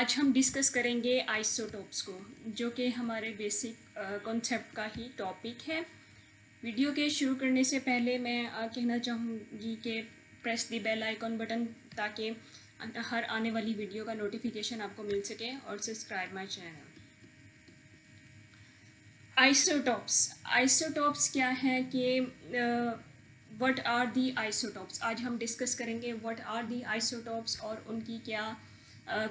आज हम डिस्कस करेंगे आइसोटोप्स को, जो कि हमारे बेसिक कॉन्सेप्ट का ही टॉपिक है। वीडियो के शुरू करने से पहले मैं कहना चाहूँगी कि press the bell icon button, ताकि हर आने वाली वीडियो का नोटिफिकेशन आपको मिल सके, और सब्सक्राइब माय चैनल। आइसोटोप्स क्या है कि व्हाट आर दी आइसोटोप्स। आज हम डिस्कस करेंगे व्हाट आर दी आइसोटोप्स और उनकी क्या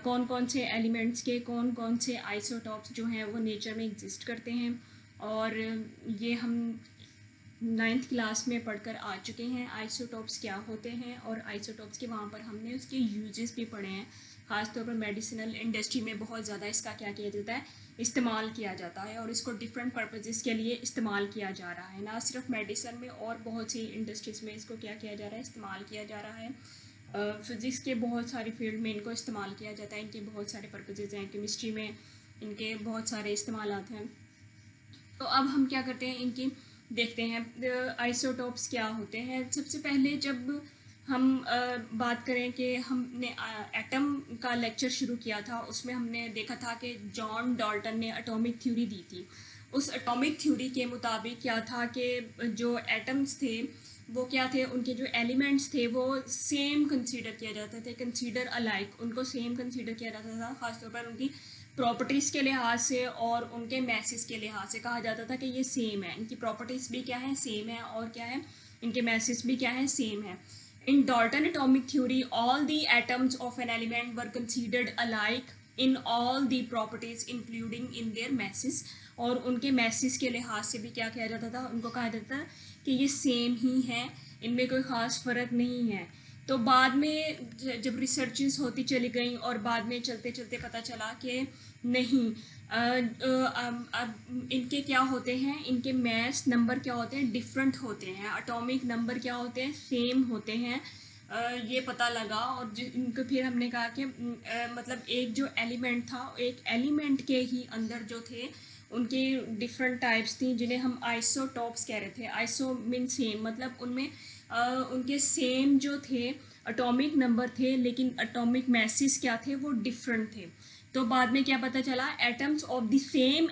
कौन कौन से एलिमेंट्स के कौन कौन से आइसोटोप्स जो हैं वो नेचर में एग्जिस्ट करते हैं। और ये हम 9th क्लास में पढ़कर आ चुके हैं आइसोटोप्स क्या होते हैं, और आइसोटोप्स के वहाँ पर हमने उसके यूजेस भी पढ़े हैं। ख़ासतौर पर मेडिसिनल इंडस्ट्री में बहुत ज़्यादा इसका क्या किया जाता है, इस्तेमाल किया जाता है, और इसको डिफरेंट पर्पसेस के लिए इस्तेमाल किया जा रहा है। ना सिर्फ मेडिसिन में, और बहुत सी इंडस्ट्रीज़ में इसको क्या किया जा रहा है, इस्तेमाल किया जा रहा है। फिज़िक्स के बहुत सारी फील्ड में इनको इस्तेमाल किया जाता है। इनके बहुत सारे पर्पसेस हैं। केमिस्ट्री में इनके बहुत सारे इस्तेमालात हैं। तो अब हम क्या करते हैं, इनकी देखते हैं आइसोटोप्स क्या होते हैं। सबसे पहले जब हम बात करें कि हमने एटम का लेक्चर शुरू किया था, उसमें हमने देखा था कि जॉन डाल्टन ने एटॉमिक थ्योरी दी थी। उस एटॉमिक थ्योरी के मुताबिक क्या था कि जो एटम्स थे वो क्या थे, उनके जो एलिमेंट्स थे वो सेम कंसीडर किया जाते थे, कंसीडर अलाइक, उनको सेम कंसीडर किया जाता था। ख़ासतौर पर उनकी प्रॉपर्टीज़ के लिहाज से और उनके मैसेज के लिहाज से कहा जाता था कि ये सेम है। इनकी प्रॉपर्टीज़ भी क्या है, सेम है, और क्या है, इनके मैसेज भी क्या है, सेम है। In Dalton atomic theory, all the atoms of an element were considered alike in all the properties, including in their masses. और उनके मैसेज के लिहाज से भी क्या किया जाता था, उनको कहा जाता था कि ये सेम ही है, इनमें कोई ख़ास फ़र्क नहीं है। तो बाद में जब रिसर्चेस होती चली गई, और बाद में चलते चलते पता चला कि नहीं, इनके क्या होते हैं, इनके मैस नंबर क्या होते हैं, डिफरेंट होते हैं। एटॉमिक नंबर क्या होते हैं, सेम होते हैं। ये पता लगा, और इनको फिर हमने कहा कि मतलब एक जो एलिमेंट था, एक एलिमेंट के ही अंदर जो थे उनकी डिफरेंट टाइप्स थी, जिन्हें हम आइसोटोप्स कह रहे थे। आइसो मीन सेम, मतलब उनमें उनके सेम जो थे एटॉमिक नंबर थे, लेकिन एटॉमिक मैसेज क्या थे, वो डिफरेंट थे। तो बाद में क्या पता चला, atoms of the same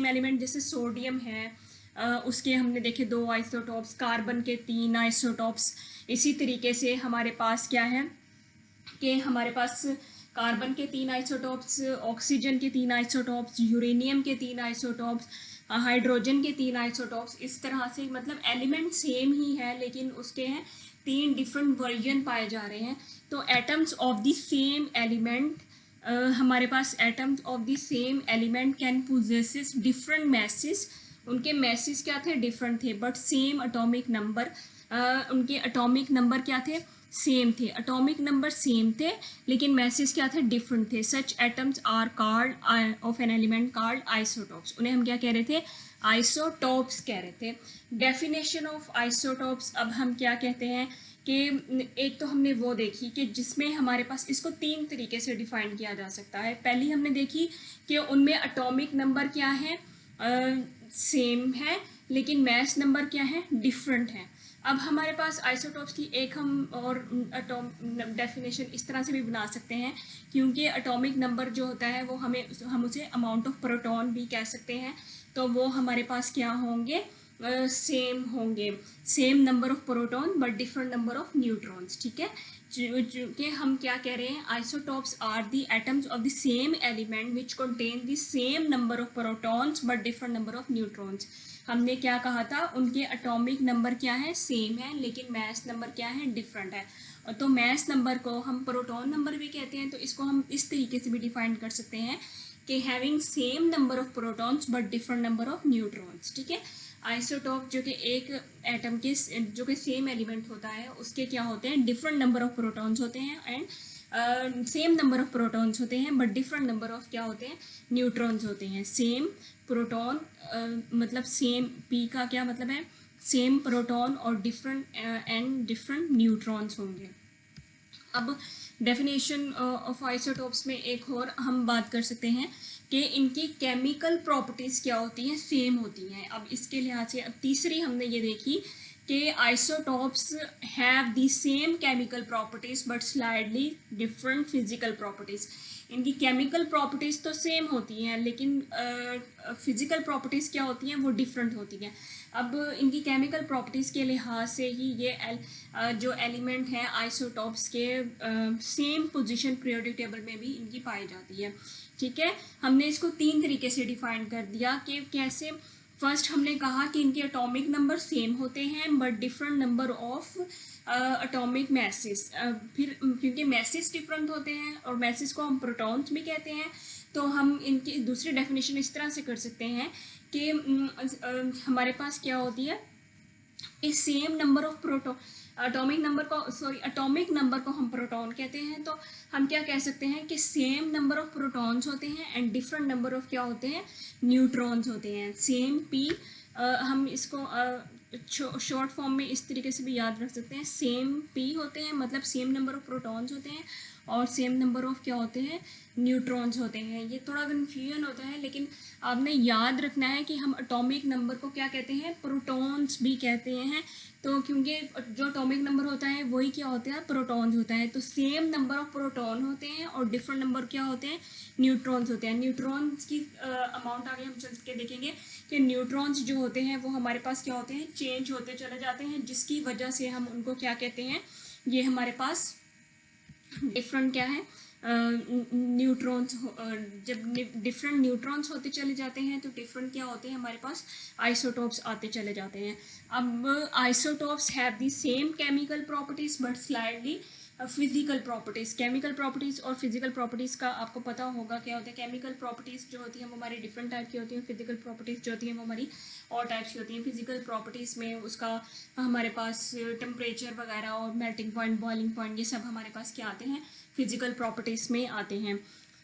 element जैसे सोडियम है, उसके हमने देखे 2 आइसोटोप्स, कार्बन के 3 आइसोटोप्स। इसी तरीके से हमारे पास क्या है कि हमारे पास कार्बन के 3 आइसोटोप्स, ऑक्सीजन के 3 आइसोटोप्स, यूरेनियम के 3 आइसोटोप्स, हाइड्रोजन के 3 आइसोटोप्स। इस तरह से मतलब एलिमेंट सेम ही है, लेकिन उसके हैं 3 डिफरेंट वर्जन पाए जा रहे हैं। तो atoms of the same element, हमारे पास atoms of the same element can possesses different masses. उनके मैसेज क्या थे, डिफरेंट थे, बट सेम एटॉमिक नंबर, उनके एटॉमिक नंबर क्या थे, सेम थे। एटॉमिक नंबर सेम थे, लेकिन मैसेज क्या थे, डिफरेंट थे। Such atoms are called of an element called isotopes. उन्हें हम क्या कह रहे थे, आइसोटोप्स कह रहे थे। डेफिनेशन ऑफ आइसोटोप्स, अब हम क्या कहते हैं कि एक तो हमने वो देखी कि जिसमें हमारे पास इसको 3 तरीके से डिफाइन किया जा सकता है। पहली हमने देखी कि उनमें एटॉमिक नंबर क्या है, सेम है, लेकिन मैस नंबर क्या है, डिफरेंट है। अब हमारे पास आइसोटोप्स की एक हम और डेफिनेशन इस तरह से भी बना सकते हैं, क्योंकि एटॉमिक नंबर जो होता है वो हम उसे अमाउंट ऑफ प्रोटॉन भी कह सकते हैं। तो वो हमारे पास क्या होंगे, सेम होंगे, same number of proton but different number of neutrons. ठीक है, कि हम क्या कह रहे हैं, isotopes are the atoms of the same element which contain the same number of protons but different number of neutrons. हमने क्या कहा था, उनके एटॉमिक नंबर क्या है, सेम है, लेकिन मैस नंबर क्या है, डिफरेंट है। और तो मैस नंबर को हम प्रोटॉन नंबर भी कहते हैं। तो इसको हम इस तरीके से भी डिफाइन कर सकते हैं कि having same number of protons but different number of neutrons. ठीक है, आइसोटोप जो कि एक एटम के जो कि सेम एलिमेंट होता है, उसके क्या होते हैं, डिफरेंट नंबर ऑफ प्रोटॉन्स होते हैं, and same number of protons होते हैं, बट डिफरेंट नंबर ऑफ क्या होते हैं, न्यूट्रॉन्स होते हैं। सेम प्रोटॉन मतलब सेम, पी का क्या मतलब है, सेम प्रोटॉन, और डिफरेंट न्यूट्रॉन्स होंगे। अब डेफिनेशन ऑफ आइसोटोप्स में एक और हम बात कर सकते हैं कि इनकी केमिकल प्रॉपर्टीज़ क्या होती हैं, सेम होती हैं। अब इसके लिहाज से अब तीसरी हमने ये देखी कि isotopes have the same chemical properties but slightly different physical properties. इनकी केमिकल प्रॉपर्टीज़ तो सेम होती हैं, लेकिन फिज़िकल प्रॉपर्टीज़ क्या होती हैं वो डिफरेंट होती हैं। अब इनकी केमिकल प्रॉपर्टीज़ के लिहाज से ही ये जो एलिमेंट हैं आइसोटॉप्स के सेम पोजीशन पीरियोडिक टेबल में भी इनकी पाई जाती है। ठीक है, हमने इसको 3 तरीके से डिफाइन कर दिया कि कैसे। फर्स्ट हमने कहा कि इनके एटॉमिक नंबर सेम होते हैं but different number of atomic masses. फिर क्योंकि मैसेस डिफरेंट होते हैं और मैसेस को हम प्रोटॉन्स भी कहते हैं, तो हम इनकी दूसरी डेफिनेशन इस तरह से कर सकते हैं कि हमारे पास क्या होती है, इस same number of proton atomic number को हम प्रोटॉन कहते हैं। तो हम क्या कह सकते हैं कि सेम नंबर ऑफ प्रोटॉन्स होते हैं एंड डिफरेंट नंबर ऑफ क्या होते हैं, न्यूट्रॉन्स होते हैं। सेम पी हम इसको शॉर्ट फॉर्म में इस तरीके से भी याद रख सकते हैं, सेम पी होते हैं मतलब सेम नंबर ऑफ प्रोटॉन्स होते हैं और सेम नंबर ऑफ क्या होते हैं, न्यूट्रॉन्स होते हैं। ये थोड़ा कन्फ्यूजन होता है, लेकिन आपने याद रखना है कि हम एटॉमिक नंबर को क्या कहते हैं, प्रोटॉन्स भी कहते हैं। तो क्योंकि जो एटॉमिक नंबर होता है वही क्या होता है, प्रोटॉन्स होता है। तो सेम नंबर ऑफ प्रोटॉन होते हैं और डिफरेंट नंबर क्या होते हैं, न्यूट्रॉन्स होते हैं। न्यूट्रॉन्स की अमाउंट आगे हम चल के देखेंगे कि न्यूट्रॉन्स जो होते हैं वो हमारे पास क्या होते हैं, चेंज होते चले जाते हैं, जिसकी वजह से हम उनको क्या कहते हैं, ये हमारे पास डिफरेंट क्या है, न्यूट्रॉन्स। जब डिफरेंट न्यूट्रॉन्स होते चले जाते हैं तो डिफरेंट क्या होते हैं, हमारे पास आइसोटॉप्स आते चले जाते हैं। अब isotopes have the same chemical properties but slightly physical properties. Chemical properties और फिजिकल प्रॉपर्टीज़ का आपको पता होगा क्या होता है। केमिकल प्रॉपर्टीज़ जो होती हैं वो हमारी डिफरेंट टाइप की होती हैं, फिजिकल प्रॉपर्टीज़ जो होती हैं वो हमारी और टाइप्स की होती हैं। फिजिकल प्रॉपर्टीज़ में उसका हमारे पास टेम्परेचर वगैरह और मेल्टिंग पॉइंट, बॉइलिंग पॉइंट, ये सब हमारे पास क्या आते हैं, फिजिकल प्रॉपर्टीज़ में आते हैं।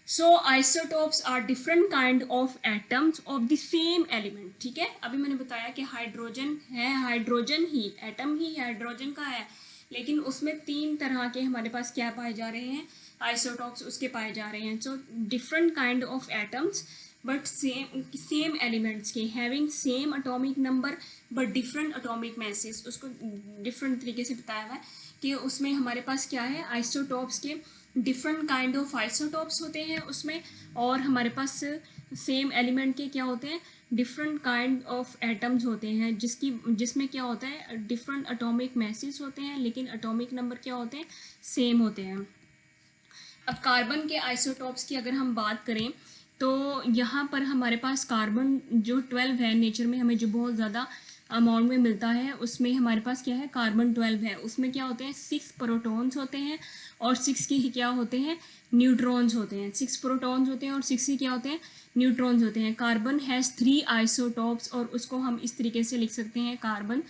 So isotopes are different kind of atoms of the same element. ठीक है, अभी मैंने बताया कि हाइड्रोजन है, हाइड्रोजन ही एटम ही हाइड्रोजन का है, लेकिन उसमें 3 तरह के हमारे पास क्या पाए जा रहे हैं, आइसोटॉप्स उसके पाए जा रहे हैं। So different kind of atoms but same elements के, having same atomic number but different atomic masses. उसको डिफरेंट तरीके से बताया हुआ है कि उसमें हमारे पास क्या है, आइसोटॉप्स के डिफरेंट काइंड ऑफ आइसोटॉप्स होते हैं उसमें, और हमारे पास सेम एलिमेंट के क्या होते हैं, डिफरेंट काइंड ऑफ एटम्स होते हैं, जिसमें क्या होता है, डिफरेंट एटॉमिक मैसेज होते हैं, लेकिन एटॉमिक नंबर क्या होते हैं, सेम होते हैं। अब कार्बन के आइसोटॉप्स की अगर हम बात करें तो यहाँ पर हमारे पास कार्बन जो 12 है नेचर में, हमें जो बहुत ज़्यादा अमाउंट में मिलता है, उसमें हमारे पास क्या है, कार्बन 12 है। उसमें क्या होते हैं, 6 प्रोटॉन्स होते हैं और 6 के ही क्या होते हैं, न्यूट्रॉन्स होते हैं। 6 प्रोटॉन्स होते हैं और 6 ही क्या होते हैं, न्यूट्रॉन्स होते हैं। कार्बन हैज़ 3 आइसोटॉप्स और उसको हम इस तरीके से लिख सकते हैं, कार्बन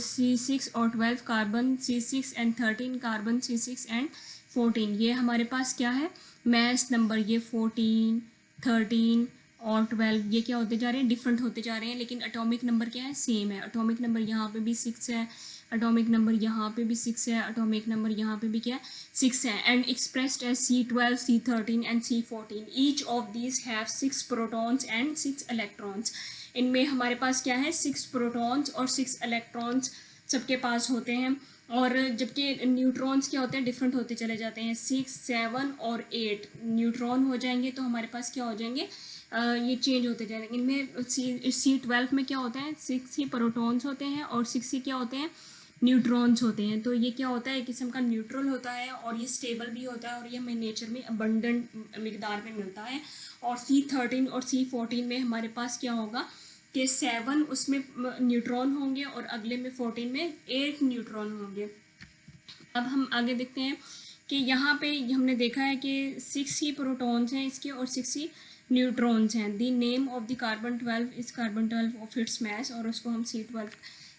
C6 और 12, carbon C6 and 13, carbon C6 and 14। ये हमारे पास क्या है, मैस नंबर, ये 14, 13 और 12 ये क्या होते जा रहे हैं, डिफरेंट होते जा रहे हैं, लेकिन एटॉमिक नंबर क्या है, सेम है। एटॉमिक नंबर यहाँ पे भी 6 है, एटॉमिक नंबर यहाँ पे भी 6 है, एटॉमिक नंबर यहाँ पे भी क्या है, 6 है। And expressed as C12, C13 and C14। Each of these have 6 protons and 6 electrons. इनमें हमारे पास क्या है, 6 प्रोटॉन्स और 6 इलेक्ट्रॉन्स सबके पास होते हैं। और जबकि न्यूट्रॉन्स क्या होते हैं, डिफरेंट होते चले जाते हैं। 6, 7 और 8 न्यूट्रॉन हो जाएंगे तो हमारे पास क्या हो जाएंगे, ये चेंज होते जाएंगे। इनमें C12 में क्या होता है, 6 ही प्रोटॉन्स होते हैं और 6 ही क्या होते हैं, न्यूट्रॉन्स होते हैं। तो ये क्या होता है, एक किस्म का न्यूट्रल होता है और ये स्टेबल भी होता है और ये हमें नेचर में अबंडेंट मिकदार में मिलता है। और C13 और C14 में हमारे पास क्या होगा कि 7 उसमें न्यूट्रॉन होंगे और अगले में 14 में 8 न्यूट्रॉन होंगे। अब हम आगे देखते हैं कि यहाँ पे हमने देखा है कि 6 ही प्रोटॉन्स हैं इसके और 6 ही न्यूट्रॉन्स हैं। The name of the carbon 12 is carbon 12 of its mass, और उसको हम C12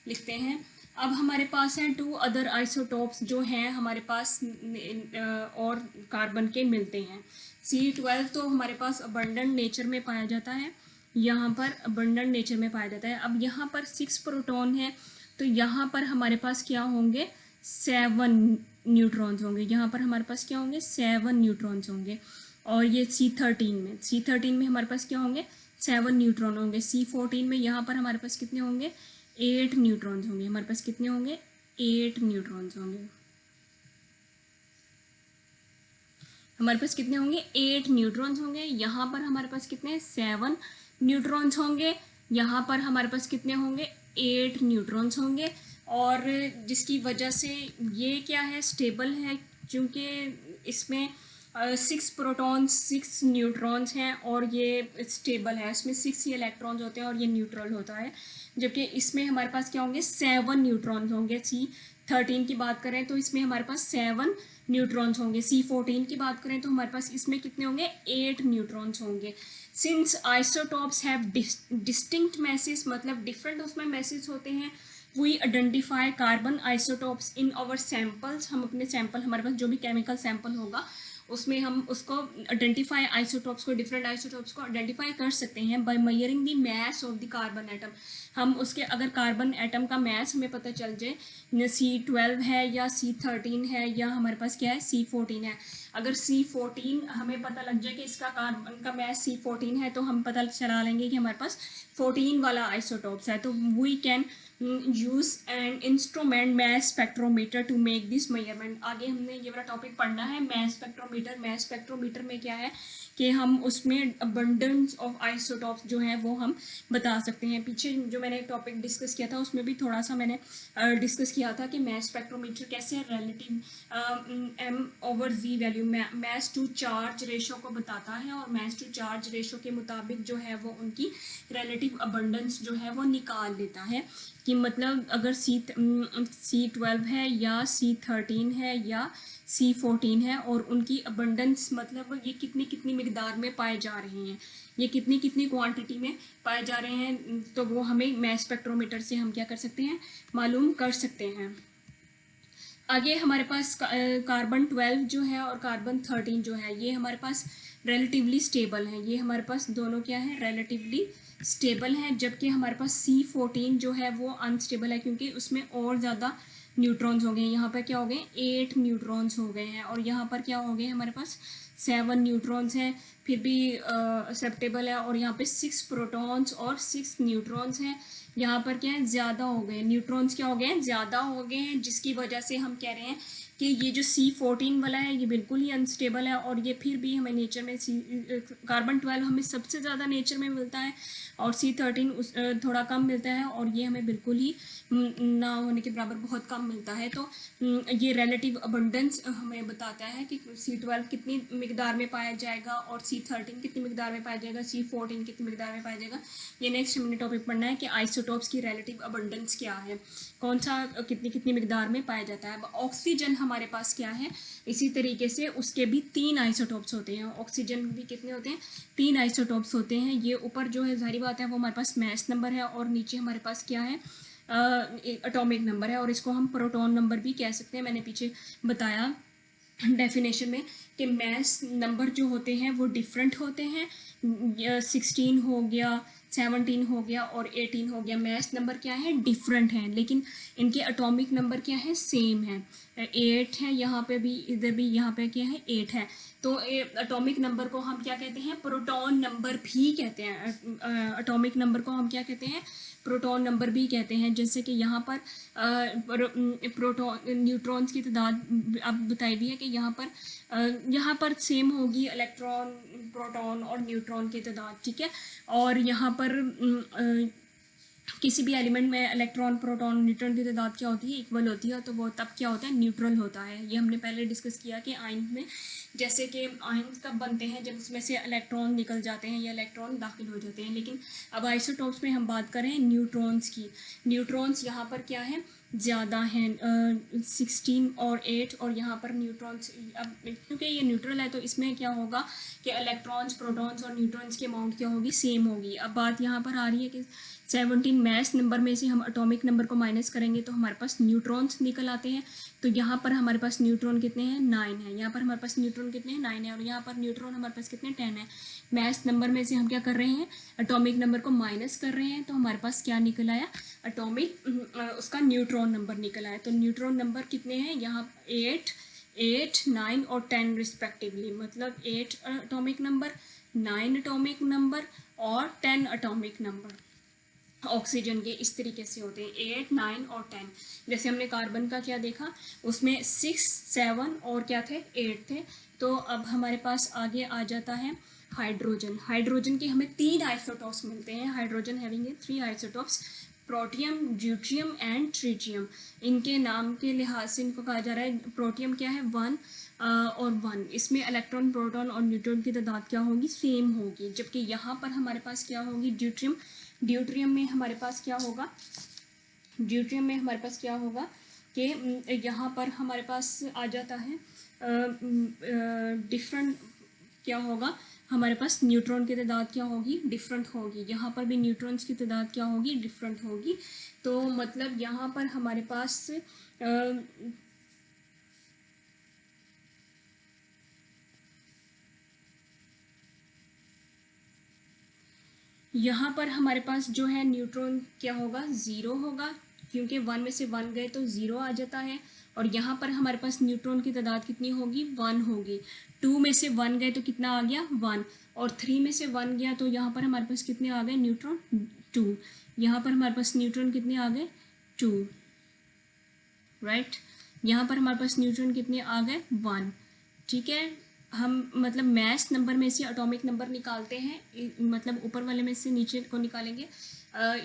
लिखते हैं। अब हमारे पास हैं 2 अदर आइसोटॉप्स जो हैं हमारे पास और कार्बन के मिलते हैं। C12 तो हमारे पास अबंडेंट नेचर में पाया जाता है, यहाँ पर अबंडेंट नेचर में पाया जाता है। अब यहाँ पर 6 प्रोटॉन है तो यहाँ पर हमारे पास क्या होंगे, 7 न्यूट्रॉन्स होंगे। यहाँ पर हमारे पास क्या होंगे, 7 न्यूट्रॉन्स होंगे। और ये C13 में हमारे पास क्या होंगे, 7 न्यूट्रॉन होंगे। C14 में यहाँ पर हमारे पास कितने होंगे, 8 न्यूट्रॉन्स होंगे। हमारे पास कितने होंगे, 8 न्यूट्रॉन्स होंगे। हमारे पास कितने होंगे 8 न्यूट्रॉन्स होंगे। यहाँ पर हमारे पास कितने 7 न्यूट्रॉन्स होंगे। यहाँ पर हमारे पास कितने होंगे 8 न्यूट्रॉन्स होंगे। और जिसकी वजह से ये क्या है स्टेबल है, क्योंकि इसमें 6 प्रोटॉन्स 6 न्यूट्रॉन्स हैं और ये स्टेबल है। इसमें 6 ही इलेक्ट्रॉन्स होते हैं और ये न्यूट्रल होता है। जबकि इसमें हमारे पास क्या होंगे 7 न्यूट्रॉन्स होंगे। C13 की बात करें तो इसमें हमारे पास 7 न्यूट्रॉन्स होंगे। C14 की बात करें तो हमारे पास इसमें कितने होंगे 8 न्यूट्रॉन्स होंगे। Since isotopes have distinct masses, मतलब डिफरेंट उसमें मैसेज होते हैं, we identify carbon isotopes in our samples. हम अपने सैंपल, हमारे पास जो भी केमिकल सैंपल होगा उसमें हम उसको आइडेंटिफाई आइसोटॉप्स को, डिफरेंट आइसोटॉप्स को आइडेंटिफाई कर सकते हैं by measuring the mass of the carbon atom. हम उसके अगर कार्बन एटम का मास हमें पता चल जाए C12 है या C13 है या हमारे पास क्या है C14 है। अगर C14 हमें पता लग जाए कि इसका कार्बन का मास C14 है तो हम पता चला लेंगे कि हमारे पास 14 वाला आइसोटॉप्स है। तो we can use an instrument mass spectrometer to make this measurement. आगे हमने ये वाला टॉपिक पढ़ना है मास स्पेक्ट्रोमीटर। मास स्पेक्ट्रोमीटर में क्या है कि हम उसमें अबंडेंस ऑफ आइसोटॉप्स जो है वो हम बता सकते हैं। पीछे जो मैंने टॉपिक डिस्कस किया था उसमें भी थोड़ा सा मैंने डिस्कस किया था कि मास स्पेक्ट्रोमीटर कैसे relative M/Z value mass to charge ratio को बताता है और मास टू चार्ज रेशो के मुताबिक जो है वो उनकी रिलेटिव अबंडेंस जो है वो निकाल देता है कि मतलब अगर C12 है या C13 है या C14 है और उनकी अबंडेंस मतलब ये कितनी कितनी मिकदार में पाए जा रहे हैं, ये कितनी कितनी क्वांटिटी में पाए जा रहे हैं, तो वो हमें मास स्पेक्ट्रोमीटर से हम क्या कर सकते हैं मालूम कर सकते हैं। आगे हमारे पास कार्बन 12 जो है और कार्बन 13 जो है ये हमारे पास रिलेटिवली स्टेबल है। ये हमारे पास दोनों क्या है रिलेटिवली स्टेबल है। जबकि हमारे पास C14 जो है वो अनस्टेबल है क्योंकि उसमें और ज़्यादा न्यूट्रॉन्स हो गए। यहाँ पर क्या हो गए 8 न्यूट्रॉन्स हो गए हैं और यहाँ पर क्या हो गए हमारे पास 7 न्यूट्रॉन्स हैं, फिर भी एक्सेप्टेबल है। और यहाँ पे 6 प्रोटॉन्स और 6 न्यूट्रॉन्स हैं। यहाँ पर क्या है ज़्यादा हो गए, न्यूट्रॉन्स क्या हो गए हैं ज़्यादा हो गए हैं, जिसकी वजह से हम कह रहे हैं कि ये जो C14 वाला है ये बिल्कुल ही अनस्टेबल है। और ये फिर भी हमें नेचर में कार्बन 12 हमें सबसे ज़्यादा नेचर में मिलता है और C13 थोड़ा कम मिलता है और ये हमें बिल्कुल ही ना होने के बराबर बहुत कम मिलता है। तो ये रिलेटिव अबंडेंस हमें बताता है कि C12 कितनी मिकदार में पाया जाएगा और C13 कितनी मिकदार में पाया जाएगा, C14 कितनी मिकदार में पाया जाएगा। ये नेक्स्ट हमने टॉपिक पढ़ना है कि आइसोटॉप्स की रिलेटिव अबंडेंस क्या है, कौन सा कितनी कितनी मिकदार में पाया जाता है। अब ऑक्सीजन हमारे पास क्या है, इसी तरीके से उसके भी 3 आइसोटॉप्स होते हैं। ऑक्सीजन भी कितने होते हैं 3 आइसोटॉप्स होते हैं। ये ऊपर जो है जाहिर बात है वो हमारे पास मास नंबर है और नीचे हमारे पास क्या है एटॉमिक नंबर है और इसको हम प्रोटॉन नंबर भी कह सकते हैं। मैंने पीछे बताया डेफिनेशन में कि मास नंबर जो होते हैं वो डिफरेंट होते हैं। 16 हो गया, 17 हो गया और 18 हो गया, मास नंबर क्या है डिफरेंट हैं, लेकिन इनके एटॉमिक नंबर क्या है सेम है। 8 है यहाँ पे भी, इधर भी यहाँ पे क्या है 8 है। तो एटॉमिक नंबर को हम क्या कहते हैं प्रोटॉन नंबर भी कहते हैं। एटॉमिक नंबर को हम क्या कहते हैं प्रोटॉन नंबर भी कहते हैं। जैसे कि यहाँ पर प्रोटॉन न्यूट्रॉन्स की तादाद अब बताई भी है कि यहाँ पर सेम होगी इलेक्ट्रॉन प्रोटॉन और न्यूट्रॉन की तादाद, ठीक है। और यहाँ पर किसी भी एलिमेंट में इलेक्ट्रॉन प्रोटॉन न्यूट्रॉन की तादाद क्या होती है इक्वल होती है, तो वो तब क्या होता है न्यूट्रल होता है। ये हमने पहले डिस्कस किया कि आयन में जैसे कि आयन कब बनते हैं जब उसमें से इलेक्ट्रॉन निकल जाते हैं या इलेक्ट्रॉन दाखिल हो जाते हैं। लेकिन अब आइसोटॉप्स में हम बात करें न्यूट्रॉन्स की, न्यूट्रॉन्स यहाँ पर क्या है ज़्यादा हैं 16 और 8 और यहाँ पर न्यूट्रॉन्स अब क्योंकि ये न्यूट्रल है तो इसमें क्या होगा कि इलेक्ट्रॉन्स प्रोटॉन्स और न्यूट्रॉन्स की अमाउंट क्या होगी सेम होगी। अब बात यहाँ पर आ रही है कि 17 मास नंबर में से हम एटॉमिक नंबर को माइनस करेंगे तो हमारे पास न्यूट्रॉन्स निकल आते हैं। तो यहाँ पर हमारे पास न्यूट्रॉन कितने हैं 9 है, यहाँ पर हमारे पास न्यूट्रॉन कितने हैं 9 है और यहाँ पर न्यूट्रॉन हमारे पास कितने 10 है। मास नंबर में से हम क्या कर रहे हैं एटॉमिक नंबर को माइनस कर रहे हैं तो हमारे पास क्या निकल आया एटॉमिक उसका न्यूट्रॉन नंबर निकल आया। तो न्यूट्रॉन नंबर कितने हैं यहाँ 8, 9 और 10 रिस्पेक्टिवली, मतलब 8 एटॉमिक नंबर, 9 एटॉमिक नंबर और 10 एटॉमिक नंबर। ऑक्सीजन के इस तरीके से होते हैं 8, 9 और 10। जैसे हमने कार्बन का क्या देखा, उसमें 6, 7 और क्या थे, 8 थे। तो अब हमारे पास आगे आ जाता है हाइड्रोजन। हाइड्रोजन के हमें 3 आइसोटॉप्स मिलते हैं। Hydrogen having 3 isotopes, protium, deuterium and tritium. इनके नाम के लिहाज से इनको कहा जा रहा है, प्रोटियम क्या है 1 और 1, इसमें इलेक्ट्रॉन, प्रोटॉन और न्यूट्रॉन की तादाद क्या होगी, सेम होगी। जबकि यहाँ पर हमारे पास क्या होगी, ड्यूट्रियम। ड्यूट्रियम में हमारे पास क्या होगा, ड्यूट्रियम में हमारे पास क्या होगा कि यहाँ पर हमारे पास आ जाता है डिफरेंट, क्या होगा हमारे पास, न्यूट्रॉन की तादाद क्या होगी, डिफरेंट होगी। यहाँ पर भी न्यूट्रॉन्स की तादाद क्या होगी, डिफरेंट होगी। तो मतलब यहाँ पर हमारे पास यहाँ पर हमारे पास जो है न्यूट्रॉन क्या होगा, ज़ीरो होगा, क्योंकि 1 में से 1 गए तो ज़ीरो आ जाता है। और यहाँ पर हमारे पास न्यूट्रॉन की तादाद कितनी होगी, 1 होगी। 2 में से 1 गए तो कितना आ गया, 1। और 3 में से 1 गया तो यहाँ पर हमारे पास कितने आ गए न्यूट्रॉन, 2। यहाँ पर हमारे पास न्यूट्रॉन कितने आ गए, 2, राइट। यहाँ पर हमारे पास न्यूट्रॉन कितने आ गए, 1। ठीक है, हम मतलब मैस नंबर में से एटॉमिक नंबर निकालते हैं, मतलब ऊपर वाले में से नीचे को निकालेंगे,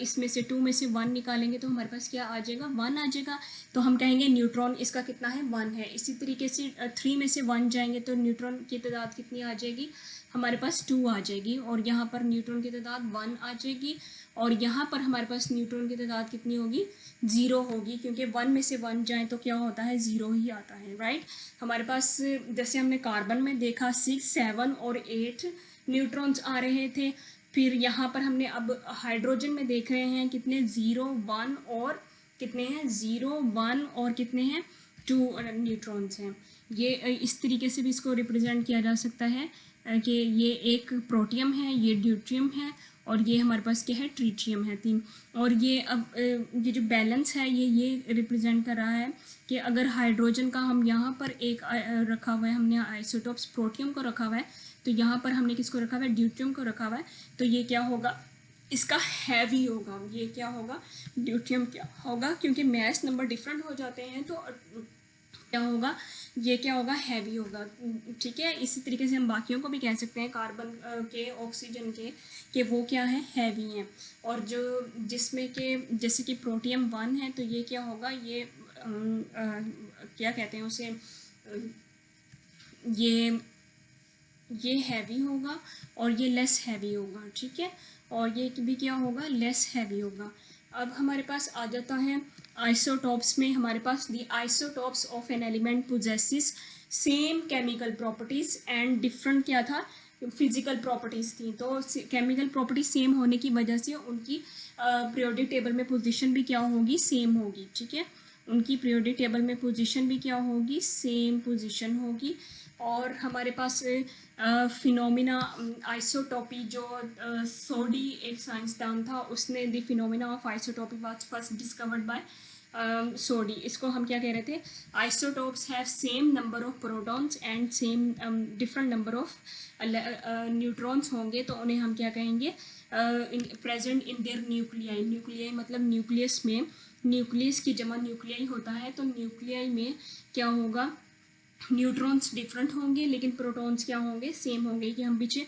इसमें से 2 में से 1 निकालेंगे तो हमारे पास क्या आ जाएगा, 1 आ जाएगा। तो हम कहेंगे न्यूट्रॉन इसका कितना है, 1 है। इसी तरीके से 3 में से 1 जाएंगे तो न्यूट्रॉन की तादाद कितनी आ जाएगी, हमारे पास 2 आ जाएगी। और यहाँ पर न्यूट्रॉन की तादाद 1 आ जाएगी। और यहाँ पर हमारे पास न्यूट्रॉन की तादाद कितनी होगी, 0 होगी, क्योंकि 1 में से 1 जाए तो क्या होता है, 0 ही आता है, राइट। हमारे पास जैसे हमने कार्बन में देखा 6, 7 और 8 न्यूट्रॉन्स आ रहे थे। फिर यहाँ पर हमने अब हाइड्रोजन में देख रहे हैं कितने, 0, 1 और कितने हैं, 0, 1 और कितने हैं, 2 न्यूट्रॉन्स हैं। ये इस तरीके से भी इसको रिप्रेजेंट किया जा सकता है कि ये एक प्रोटियम है, ये ड्यूट्रियम है, और ये हमारे पास क्या है, ट्रिटियम है, 3। और ये अब ये जो बैलेंस है ये रिप्रेजेंट कर रहा है कि अगर हाइड्रोजन का हम यहाँ पर एक रखा हुआ है, हमने आइसोटॉप्स प्रोटियम को रखा हुआ है, तो यहाँ पर हमने किसको रखा हुआ है, ड्यूट्रियम को रखा हुआ है। तो ये क्या होगा, इसका हैवी होगा। ये क्या होगा, ड्यूट्रियम क्या होगा, क्योंकि मैस नंबर डिफरेंट हो जाते हैं तो क्या होगा, ये क्या होगा, हैवी होगा। ठीक है, इसी तरीके से हम बाकियों को भी कह सकते हैं, कार्बन के, ऑक्सीजन के, कि वो क्या है, हैवी हैं। और जो जिसमें के जैसे कि प्रोटियम 1 है तो ये क्या होगा, ये क्या कहते हैं उसे, ये हैवी होगा और ये लेस हैवी होगा। ठीक है, और ये भी क्या होगा, लेस हैवी होगा। अब हमारे पास आ जाता है आइसोटॉप्स में। हमारे पास the isotopes of an element possesses same chemical properties and different क्या था, फिजिकल प्रॉपर्टीज थी। तो केमिकल प्रॉपर्टीज सेम होने की वजह से उनकी पीरियोडिक टेबल में पोजीशन भी क्या होगी, सेम होगी। ठीक है, उनकी पीरियोडिक टेबल में पोजीशन भी क्या होगी, सेम पोजीशन होगी। और हमारे पास फिनोमिना आइसोटॉपी, जो सोडी एक साइंसदान था, उसने the phenomena of isotopy was first discovered by Soddy. इसको हम क्या कह रहे थे, isotopes have same number of protons and same different number of neutrons होंगे तो उन्हें हम क्या कहेंगे, present in their nuclei. Nuclei मतलब न्यूक्लियस में, न्यूक्लियस की जमा न्यूक्लियाई होता है, तो न्यूक्लियाई में क्या होगा, न्यूट्रॉन्स डिफरेंट होंगे लेकिन प्रोटॉन्स क्या होंगे, सेम होंगे। कि हम पीछे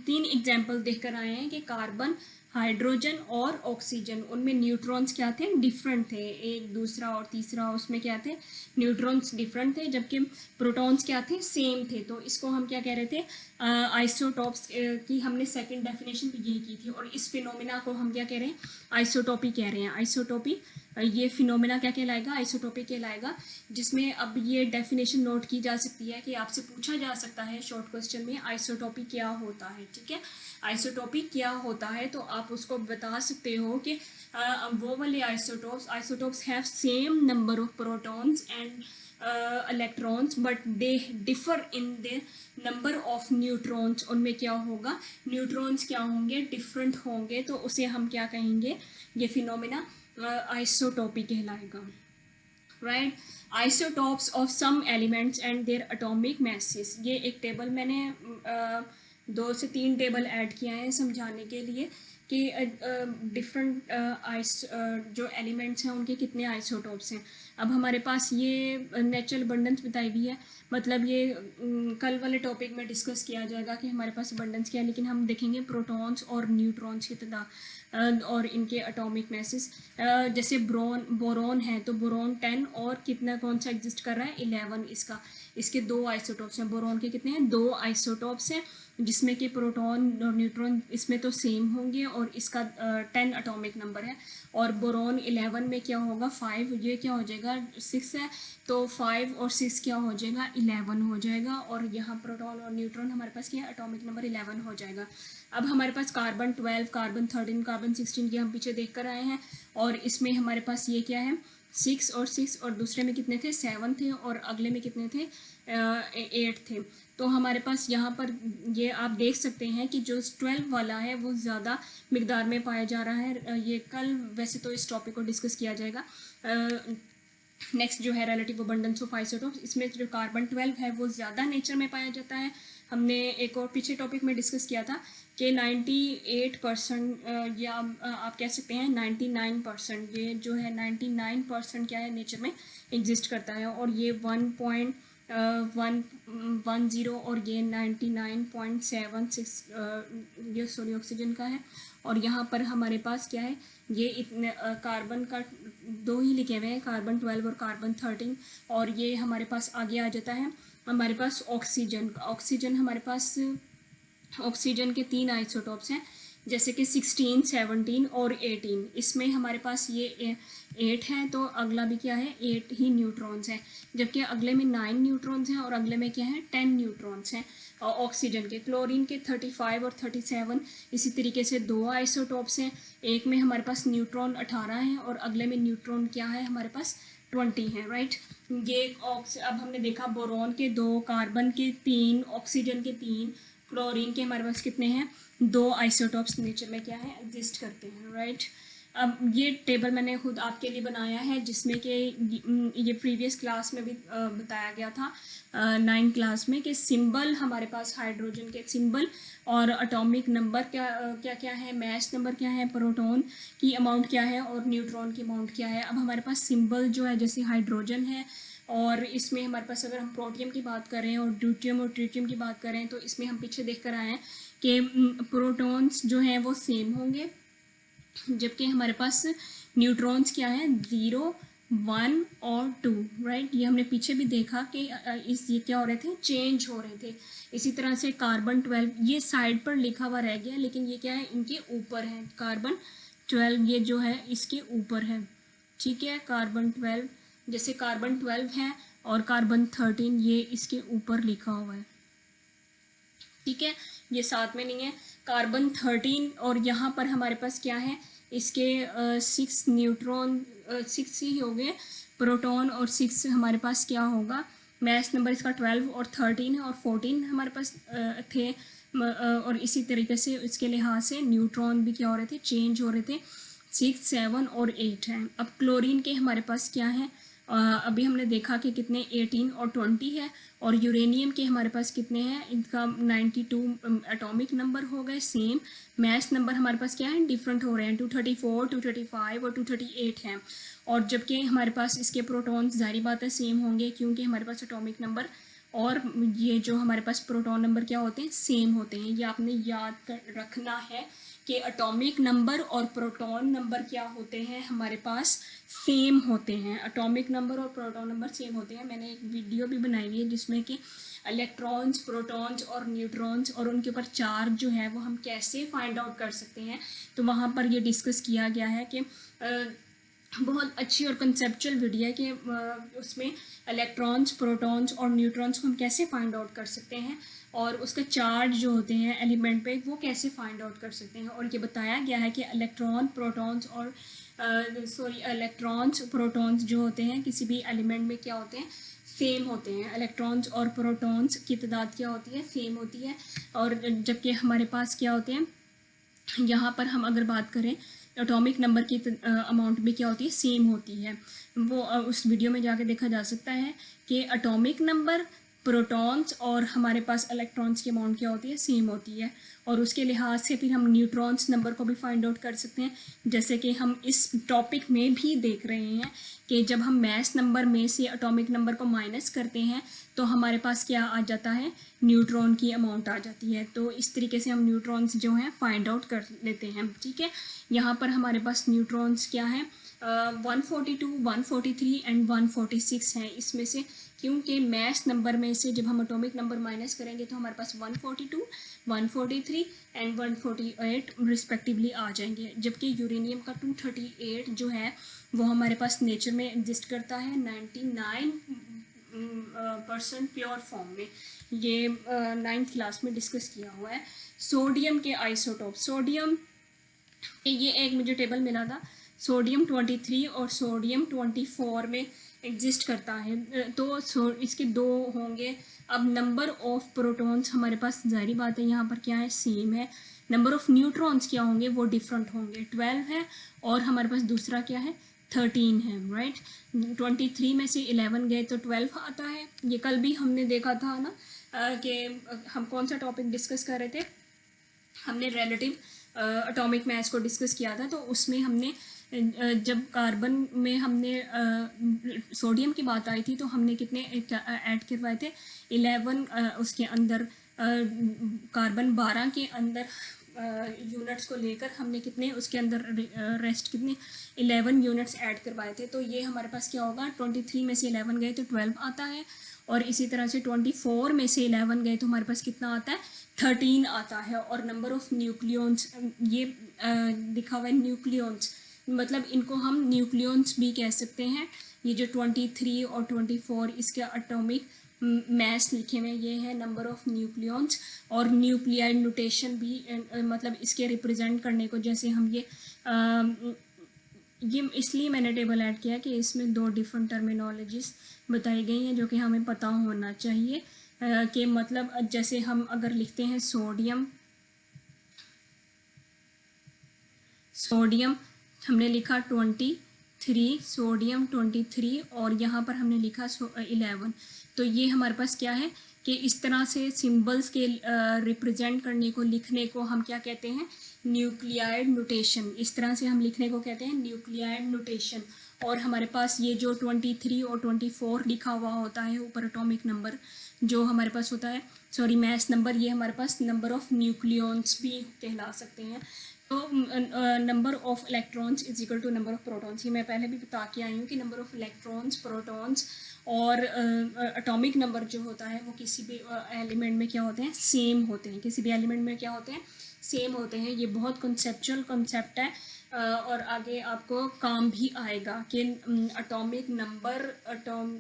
3 एग्जाम्पल देख कर आए हैं कि कार्बन, हाइड्रोजन और ऑक्सीजन, उनमें न्यूट्रॉन्स क्या थे, डिफरेंट थे। एक, दूसरा और तीसरा, उसमें क्या थे, न्यूट्रॉन्स डिफरेंट थे, जबकि प्रोटॉन्स क्या थे, सेम थे। तो इसको हम क्या कह रहे थे, आइसोटॉप्स की हमने सेकंड डेफिनेशन भी यही की थी। और इस फिनोमिना को हम क्या कह रहे हैं, आइसोटॉपी कह रहे हैं। आइसोटॉपी, ये फिनोमिना क्या कहलाएगा, आइसोटॉपी कहलाएगा। जिसमें अब ये डेफिनेशन नोट की जा सकती है कि आपसे पूछा जा सकता है शॉर्ट क्वेश्चन में, आइसोटॉपी क्या होता है। ठीक है, आइसोटॉपी क्या होता है तो आप उसको बता सकते हो कि वो वाले isotopes have same number of protons and electrons but they differ in the number of neutrons. उनमें क्या होगा, न्यूट्रॉन्स क्या होंगे, डिफरेंट होंगे। तो उसे हम क्या कहेंगे, ये फिनोमिना आइसोटॉपी कहलाएगा, right. Isotopes of some elements and their atomic masses. ये एक टेबल मैंने 2 से 3 टेबल ऐड किया है समझाने के लिए कि डिफरेंट जो एलिमेंट्स हैं उनके कितने आइसोटोप्स हैं। अब हमारे पास ये नेचुरल अबंडेंस बताई हुई है, मतलब ये कल वाले टॉपिक में डिस्कस किया जाएगा कि हमारे पास अबंडेंस क्या है, लेकिन हम देखेंगे प्रोटॉन्स और न्यूट्रॉन्स की तादाद और इनके एटॉमिक मैसेस। जैसे बोरॉन है तो बोरॉन 10 और कितना कौन सा एग्जिस्ट कर रहा है 11, इसके 2 आइसोटोप्स हैं। बोरॉन के कितने हैं 2 आइसोटोप्स हैं, जिसमें कि प्रोटॉन और न्यूट्रॉन इसमें तो सेम होंगे और इसका 10 एटॉमिक नंबर है। और बोरॉन 11 में क्या होगा 5, ये क्या हो जाएगा 6 है, तो 5 और 6 क्या हो जाएगा 11 हो जाएगा। और यहाँ प्रोटॉन और न्यूट्रॉन हमारे पास क्या एटॉमिक नंबर 11 हो जाएगा। अब हमारे पास कार्बन 12, कार्बन 13, कार्बन 16 की हम पीछे देख कर आए हैं, और इसमें हमारे पास ये क्या है 6 और 6, और दूसरे में कितने थे 7 थे, और अगले में कितने थे 8 थे। तो हमारे पास यहाँ पर ये आप देख सकते हैं कि जो 12 वाला है वो ज़्यादा मिकदार में पाया जा रहा है। ये कल वैसे तो इस टॉपिक को डिस्कस किया जाएगा। नेक्स्ट जो है रिलेटिव अबंडेंस ऑफ आइसोटोप्स, इसमें जो कार्बन 12 है वो ज़्यादा नेचर में पाया जाता है। हमने एक और पीछे टॉपिक में डिस्कस किया था कि 98% या आप कह सकते हैं 99%, ये जो है 99% क्या है नेचर में एग्जिस्ट करता है, और ये 1.110 और ये 99.76 ये सॉरी ऑक्सीजन का है। और यहाँ पर हमारे पास क्या है ये इतने कार्बन का 2 ही लिखे हुए हैं, कार्बन 12 और कार्बन 13, और ये हमारे पास आगे आ जाता है हमारे पास ऑक्सीजन हमारे पास ऑक्सीजन के 3 आइसोटोप्स हैं, जैसे कि 16, 17 और 18। इसमें हमारे पास ये 8 हैं, तो अगला भी क्या है 8 ही न्यूट्रॉन्स हैं, जबकि अगले में 9 न्यूट्रॉन्स हैं और अगले में क्या है 10 न्यूट्रॉन्स हैं ऑक्सीजन के। क्लोरीन के 35 और 37 इसी तरीके से 2 आइसोटोप्स हैं, एक में हमारे पास न्यूट्रॉन 18 हैं और अगले में न्यूट्रॉन क्या है हमारे पास 20 है, राइट। ये अब हमने देखा बोरॉन के 2, कार्बन के 3, ऑक्सीजन के 3, क्लोरीन के हमारे पास कितने हैं 2 आइसोटोप्स नेचर में क्या है एग्जिस्ट करते हैं, राइट। अब ये टेबल मैंने खुद आपके लिए बनाया है, जिसमें कि ये प्रीवियस क्लास में भी बताया गया था 9 क्लास में, कि सिंबल हमारे पास हाइड्रोजन के सिंबल और एटॉमिक नंबर क्या क्या है, मैस नंबर क्या है, प्रोटॉन की अमाउंट क्या है और न्यूट्रॉन की अमाउंट क्या है। अब हमारे पास सिंबल जो है जैसे हाइड्रोजन है, और इसमें हमारे पास अगर हम प्रोटियम की बात करें और ड्यूटियम और ट्रिटियम की बात करें, तो इसमें हम पीछे देख कर आए हैं कि प्रोटॉन्स जो हैं वो सेम होंगे, जबकि हमारे पास न्यूट्रॉन्स क्या है 0, 1 और 2, राइट। ये हमने पीछे भी देखा कि ये क्या हो रहे थे चेंज हो रहे थे। इसी तरह से कार्बन 12 ये साइड पर लिखा हुआ रह गया, लेकिन ये क्या है इनके ऊपर है, कार्बन 12 ये जो है इसके ऊपर है, ठीक है। कार्बन 12 जैसे कार्बन 12 है और कार्बन 13 ये इसके ऊपर लिखा हुआ है, ठीक है, ये साथ में नहीं है। कार्बन 13 और यहाँ पर हमारे पास क्या है इसके 6 न्यूट्रॉन 6 ही हो गए प्रोटॉन, और 6 हमारे पास क्या होगा मैस नंबर इसका 12 और 13 है, और 14 हमारे पास थे और इसी तरीके से इसके लिहाज से न्यूट्रॉन भी क्या हो रहे थे चेंज हो रहे थे, 6, 7 और 8 हैं। अब क्लोरीन के हमारे पास क्या है अभी हमने देखा कि कितने 18 और 20 है, और यूरेनियम के हमारे पास कितने हैं इनका 92 एटॉमिक नंबर हो गए सेम, मैस नंबर हमारे पास क्या है डिफरेंट हो रहे हैं, 234, 235 और 238 हैं। और जबकि हमारे पास इसके प्रोटॉन्स जारी बात है सेम होंगे, क्योंकि हमारे पास एटॉमिक नंबर और ये जो हमारे पास प्रोटॉन नंबर क्या होते हैं सेम होते हैं। ये आपने याद कर रखना है कि एटॉमिक नंबर और प्रोटॉन नंबर क्या होते हैं हमारे पास सेम होते हैं, एटॉमिक नंबर और प्रोटॉन नंबर सेम होते हैं। मैंने एक वीडियो भी बनाई हुई है जिसमें कि इलेक्ट्रॉन्स, प्रोटॉन्स और न्यूट्रॉन्स और उनके ऊपर चार्ज जो है वो हम कैसे फाइंड आउट कर सकते हैं, तो वहाँ पर ये डिस्कस किया गया है कि बहुत अच्छी और कंसेप्चुअल वीडियो है कि उसमें इलेक्ट्रॉन्स, प्रोटॉन्स और न्यूट्रॉन्स को हम कैसे फाइंड आउट कर सकते हैं और उसका चार्ज जो होते हैं एलिमेंट पे वो कैसे फाइंड आउट कर सकते हैं। और ये बताया गया है कि इलेक्ट्रॉन्स, प्रोटॉन्स जो होते हैं किसी भी एलिमेंट में क्या होते हैं सेम होते हैं। इलेक्ट्रॉन्स और प्रोटॉन्स की तादाद क्या होती है सेम होती है, और जबकि हमारे पास क्या होते हैं यहाँ पर हम अगर बात करें एटॉमिक नंबर की अमाउंट भी क्या होती है सेम होती है। वो उस वीडियो में जाके देखा जा सकता है कि एटॉमिक नंबर प्रोटॉन्स और हमारे पास इलेक्ट्रॉन्स की अमाउंट क्या होती है, सेम होती है। और उसके लिहाज से फिर हम न्यूट्रॉन्स नंबर को भी फाइंड आउट कर सकते हैं, जैसे कि हम इस टॉपिक में भी देख रहे हैं कि जब हम मैस नंबर में से एटॉमिक नंबर को माइनस करते हैं तो हमारे पास क्या आ जाता है, न्यूट्रॉन की अमाउंट आ जाती है। तो इस तरीके से हम न्यूट्रॉन्स जो हैं फाइंड आउट कर लेते हैं। ठीक है, यहाँ पर हमारे पास न्यूट्रॉन्स क्या है, 142, 143 एंड 146 हैं इसमें से, क्योंकि मैस नंबर में से जब हम एटॉमिक नंबर माइनस करेंगे तो हमारे पास 142, 143 एंड 148 रिस्पेक्टिवली आ जाएंगे। जबकि यूरेनियम का 238 जो है वो हमारे पास नेचर में एग्जिस्ट करता है 99% प्योर फॉर्म में। ये 9th क्लास में डिस्कस किया हुआ है। सोडियम के आइसोटोप, सोडियम ये एक मुझे टेबल मिला था, सोडियम 23 और सोडियम 24 में एग्जिस्ट करता है। तो इसके दो होंगे। अब नंबर ऑफ प्रोटॉन्स हमारे पास जाहिर बात है यहाँ पर क्या है, सेम है। नंबर ऑफ न्यूट्रॉन्स क्या होंगे, वो डिफरेंट होंगे, 12 है और हमारे पास दूसरा क्या है, 13 है, राइट। 23 में से 11 गए तो 12 आता है। ये कल भी हमने देखा था ना कि हम कौन सा टॉपिक डिस्कस कर रहे थे, हमने रिलेटिव एटॉमिक मास को डिस्कस किया था। तो उसमें हमने जब कार्बन में हमने सोडियम की बात आई थी तो हमने कितने ऐड करवाए थे, 11 उसके अंदर कार्बन 12 के अंदर यूनिट्स को लेकर हमने कितने उसके अंदर रेस्ट कितने 11 यूनिट्स ऐड करवाए थे। तो ये हमारे पास क्या होगा, 23 में से 11 गए तो 12 आता है, और इसी तरह से 24 में से 11 गए तो हमारे पास कितना आता है, 13 आता है। और नंबर ऑफ न्यूक्लियॉन्स ये लिखा हुआ है न्यूक्लियॉन्स, मतलब इनको हम न्यूक्लियॉन्स भी कह सकते हैं। ये जो 23 और 24 इसके एटॉमिक मैस लिखे हुए ये है नंबर ऑफ न्यूक्लियॉन्स। और न्यूक्लियाइड नोटेशन भी मतलब इसके रिप्रेजेंट करने को, जैसे हम ये इसलिए मैंने टेबल ऐड किया कि इसमें दो डिफरेंट टर्मिनोलॉजीज बताई गई हैं जो कि हमें पता होना चाहिए कि मतलब जैसे हम अगर लिखते हैं सोडियम हमने लिखा 23, सोडियम 23 और यहाँ पर हमने लिखा 11। तो ये हमारे पास क्या है कि इस तरह से सिंबल्स के रिप्रेजेंट करने को, लिखने को हम क्या कहते हैं, न्यूक्लियाइड नोटेशन। इस तरह से हम लिखने को कहते हैं न्यूक्लियाइड नोटेशन। और हमारे पास ये जो 23 और 24 लिखा हुआ होता है ऊपर एटॉमिक नंबर जो हमारे पास होता है, सॉरी मैस नंबर, ये हमारे पास नंबर ऑफ न्यूक्लियॉन्स भी कहला सकते हैं। तो number of electrons is equal to number of protons, ये मैं पहले भी बता के आई हूँ कि नंबर ऑफ इलेक्ट्रॉन्स, प्रोटॉन्स और एटॉमिक नंबर जो होता है वो किसी भी एलिमेंट में क्या होते हैं, सेम होते हैं। किसी भी एलिमेंट में क्या होते हैं, सेम होते हैं। ये बहुत कंसेप्चुअल कंसेप्ट है और आगे आपको काम भी आएगा कि एटॉमिक नंबर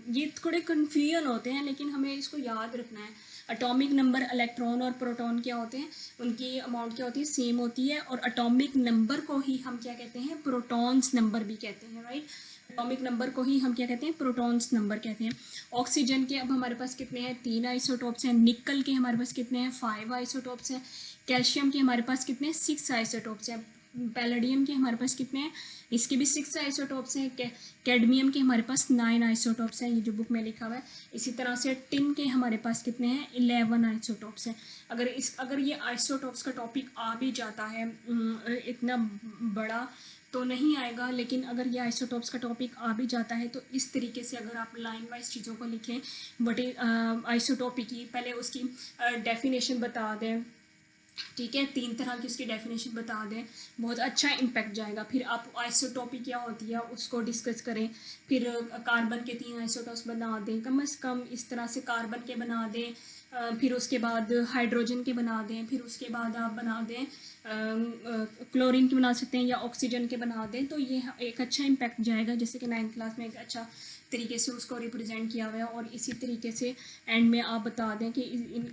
ये थोड़े कन्फ्यूजन होते हैं लेकिन हमें इसको याद रखना है। एटॉमिक नंबर, इलेक्ट्रॉन और प्रोटॉन क्या होते हैं, उनकी अमाउंट क्या होती है, सेम होती है। और एटॉमिक नंबर को ही हम क्या कहते हैं, प्रोटॉन्स नंबर भी कहते हैं, राइट। एटॉमिक नंबर को ही हम क्या कहते हैं, प्रोटॉन्स नंबर कहते हैं। ऑक्सीजन के अब हमारे पास कितने हैं, 3 आइसोटोप्स हैं। निकल के हमारे पास कितने हैं, 5 आइसोटोप्स हैं। कैल्शियम के हमारे पास कितने हैं, 6 आइसोटोप्स हैं। पैलेडियम के हमारे पास कितने हैं, इसके भी 6 आइसोटोप्स हैं। कैडमियम के हमारे पास 9 आइसोटोप्स हैं, ये जो बुक में लिखा हुआ है। इसी तरह से टिन के हमारे पास कितने हैं, 11 आइसोटोप्स हैं। अगर ये आइसोटोप्स का टॉपिक आ भी जाता है, इतना बड़ा तो नहीं आएगा, लेकिन अगर ये आइसोटोप्स का टॉपिक आ भी जाता है तो इस तरीके से अगर आप लाइन वाइज चीज़ों को लिखें, बट आइसोटोपिक की पहले उसकी डेफिनेशन बता दें, ठीक है, 3 तरह की उसकी डेफिनेशन बता दें, बहुत अच्छा इम्पैक्ट जाएगा। फिर आप आइसोटोपी क्या होती है उसको डिस्कस करें, फिर कार्बन के 3 आइसोटोप्स बना दें, कम से कम इस तरह से कार्बन के बना दें, फिर उसके बाद हाइड्रोजन के बना दें, फिर उसके बाद आप बना दें क्लोरीन के बना सकते हैं या ऑक्सीजन के बना दें। तो ये एक अच्छा इम्पैक्ट जाएगा, जैसे कि 9th क्लास में एक अच्छा तरीके से उसको रिप्रेजेंट किया हुआ है। और इसी तरीके से एंड में आप बता दें कि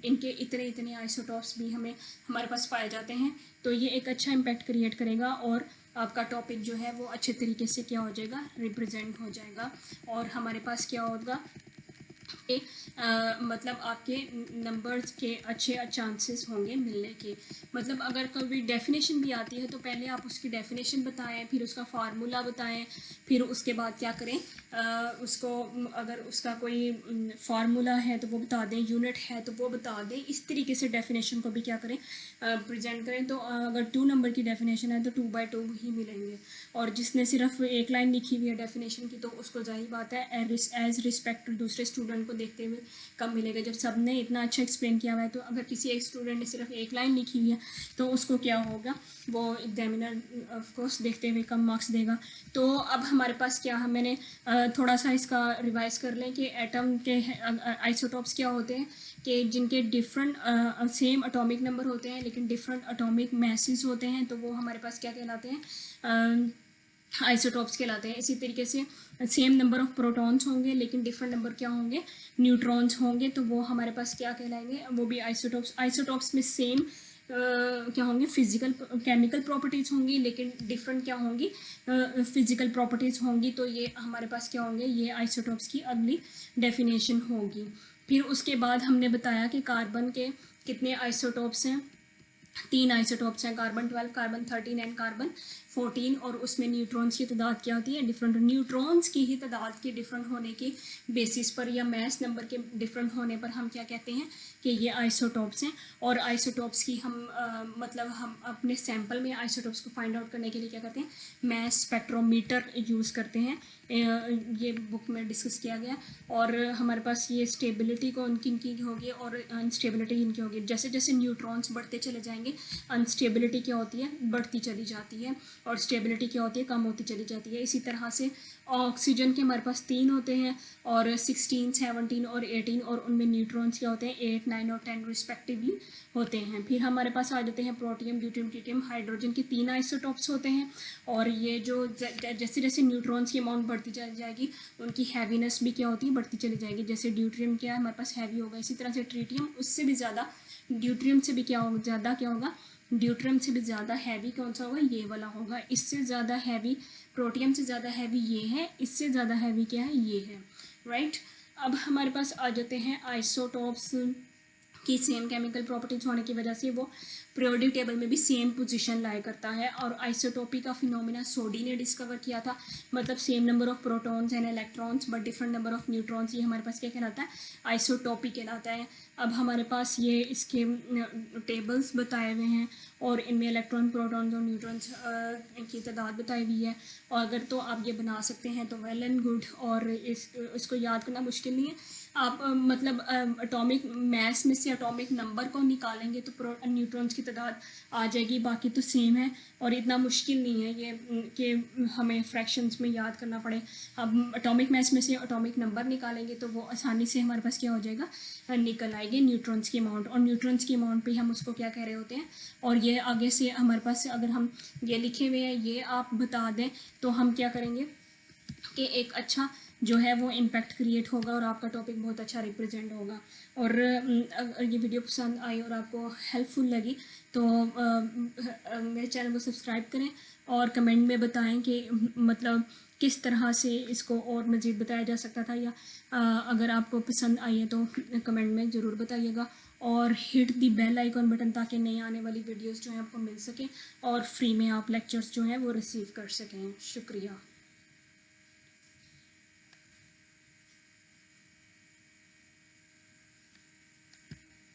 इनके इतने आइसोटोप्स भी हमारे पास पाए जाते हैं। तो ये एक अच्छा इम्पैक्ट क्रिएट करेगा और आपका टॉपिक जो है वो अच्छे तरीके से क्या हो जाएगा, रिप्रेजेंट हो जाएगा। और हमारे पास क्या होगा, के मतलब आपके नंबर्स के अच्छे चांसेस होंगे मिलने के। मतलब अगर कभी डेफिनेशन भी आती है तो पहले आप उसकी डेफिनेशन बताएं, फिर उसका फार्मूला बताएं, फिर उसके बाद क्या करें, उसको अगर उसका कोई फार्मूला है तो वो बता दें, यूनिट है तो वो बता दें। इस तरीके से डेफिनेशन को भी क्या करें, प्रेजेंट करें। तो अगर 2 नंबर की डेफिनेशन है तो 2/2 ही मिलेंगे, और जिसने सिर्फ एक लाइन लिखी हुई है डेफिनेशन की तो उसको जाहिर बात है एज रिस्पेक्ट दूसरे स्टूडेंट को देखते हुए कम मिलेगा। जब सब ने इतना अच्छा एक्सप्लेन किया हुआ है तो अगर किसी एक स्टूडेंट ने सिर्फ एक लाइन लिखी हुई है तो उसको क्या होगा, वो एग्जामिनर ऑफ कोर्स देखते हुए कम मार्क्स देगा। तो अब हमारे पास क्या है, मैंने थोड़ा सा इसका रिवाइज कर लें कि एटम के आइसोटॉप्स क्या होते हैं, कि जिनके डिफरेंट सेम एटॉमिक नंबर होते हैं लेकिन डिफरेंट एटॉमिक मैसेज होते हैं, तो वो हमारे पास क्या कहलाते हैं, आइसोटॉप्स कहलाते हैं। इसी तरीके से सेम नंबर ऑफ प्रोटॉन्स होंगे लेकिन डिफरेंट नंबर क्या होंगे, न्यूट्रॉन्स होंगे, तो वो हमारे पास क्या कहलाएंगे, वो भी आइसोटॉप्स। आइसोटॉप्स में सेम क्या होंगे, फिजिकल केमिकल प्रॉपर्टीज़ होंगी लेकिन डिफरेंट क्या होंगी, फिजिकल प्रॉपर्टीज़ होंगी। तो ये हमारे पास क्या होंगे, ये आइसोटॉप्स की अगली डेफिनेशन होगी। फिर उसके बाद हमने बताया कि कार्बन के कितने आइसोटॉप्स हैं, 3 आइसोटॉप्स हैं, कार्बन 12, कार्बन 13 एंड कार्बन 14। और उसमें न्यूट्रॉन्स की तादाद क्या होती है, डिफरेंट। न्यूट्रॉन्स की ही तादाद के डिफरेंट होने के बेसिस पर या मैस नंबर के डिफरेंट होने पर हम क्या कहते हैं कि ये आइसोटॉप्स हैं। और आइसोटॉप्स की हम मतलब हम अपने सैंपल में आइसोटॉप्स को फाइंड आउट करने के लिए क्या करते हैं, मैस स्पेक्ट्रोमीटर यूज़ करते हैं। ये बुक में डिस्कस किया गया। और हमारे पास ये स्टेबिलिटी को इनकी होगी और अनस्टेबिलिटी इनकी होगी। जैसे जैसे न्यूट्रॉन्स बढ़ते चले जाएंगे अनस्टेबिलिटी क्या होती है, बढ़ती चली जाती है, और स्टेबिलिटी क्या होती है, कम होती चली जाती है। इसी तरह से ऑक्सीजन के हमारे पास 3 होते हैं, और 16, 17 और 18, और उनमें न्यूट्रॉन्स क्या होते हैं, 8, 9 और 10 रिस्पेक्टिवली होते हैं। फिर हमारे पास आ जाते हैं प्रोटियम, ड्यूटियम, ट्रिटियम, हाइड्रोजन के 3 आइसोटॉप्स होते हैं। और ये जो जैसे जैसे न्यूट्रॉन्स की अमाउंट बढ़ती चली जाएगी उनकी हैवीनेस भी क्या होती है, बढ़ती चली जाएगी। जैसे ड्यूट्रियम क्या है हमारे पास हैवी होगा, इसी तरह से ट्रिटियम उससे भी ज़्यादा, ड्यूट्रियम से भी क्या होगा, ज़्यादा क्या होगा, ड्यूट्रियम से भी ज़्यादा हैवी कौन सा होगा, ये वाला होगा। इससे ज़्यादा हैवी, प्रोटियम से ज़्यादा हैवी ये है, इससे ज़्यादा हैवी क्या है, ये है, राइट। अब हमारे पास आ जाते हैं आइसोटॉप्स की सेम केमिकल प्रॉपर्टीज होने की वजह से वो पीरियोडिक टेबल में भी सेम पोजीशन लाया करता है। और आइसोटोपी का फिनोमिना सोडी ने डिस्कवर किया था। मतलब same number of protons and electrons but different number of neutrons, ये हमारे पास क्या कहलाता है, आइसोटोपी कहलाता है। अब हमारे पास ये इसके टेबल्स बताए हुए हैं और इनमें इलेक्ट्रॉन, प्रोटॉन्स और न्यूट्रॉन्स की तादाद बताई हुई है। और अगर तो आप ये बना सकते हैं तो वेल एंड गुड, और इसको याद करना मुश्किल नहीं है। आप मतलब एटॉमिक मैस में से एटॉमिक नंबर को निकालेंगे तो न्यूट्रॉन्स की तादाद आ जाएगी, बाकी तो सेम है। और इतना मुश्किल नहीं है ये कि हमें फ्रैक्शंस में याद करना पड़े। अब एटॉमिक मैस में से एटॉमिक नंबर निकालेंगे तो वो आसानी से हमारे पास क्या हो जाएगा, निकल आएगी न्यूट्रॉन्स की अमाउंट। और न्यूट्रॉन्स की अमाउंट पे हम उसको क्या कह रहे होते हैं। और ये आगे से हमारे पास अगर हम ये लिखे हुए हैं ये आप बता दें तो हम क्या करेंगे कि एक अच्छा जो है वो इम्पैक्ट क्रिएट होगा और आपका टॉपिक बहुत अच्छा रिप्रेजेंट होगा। और अगर ये वीडियो पसंद आई और आपको हेल्पफुल लगी तो मेरे चैनल को सब्सक्राइब करें और कमेंट में बताएं कि मतलब किस तरह से इसको और मज़ीद बताया जा सकता था, या अगर आपको पसंद आई है तो कमेंट में ज़रूर बताइएगा। और hit the bell icon button ताकि नई आने वाली वीडियोस जो हैं आपको मिल सकें और फ्री में आप लेक्चर्स जो हैं वो रिसीव कर सकें। शुक्रिया।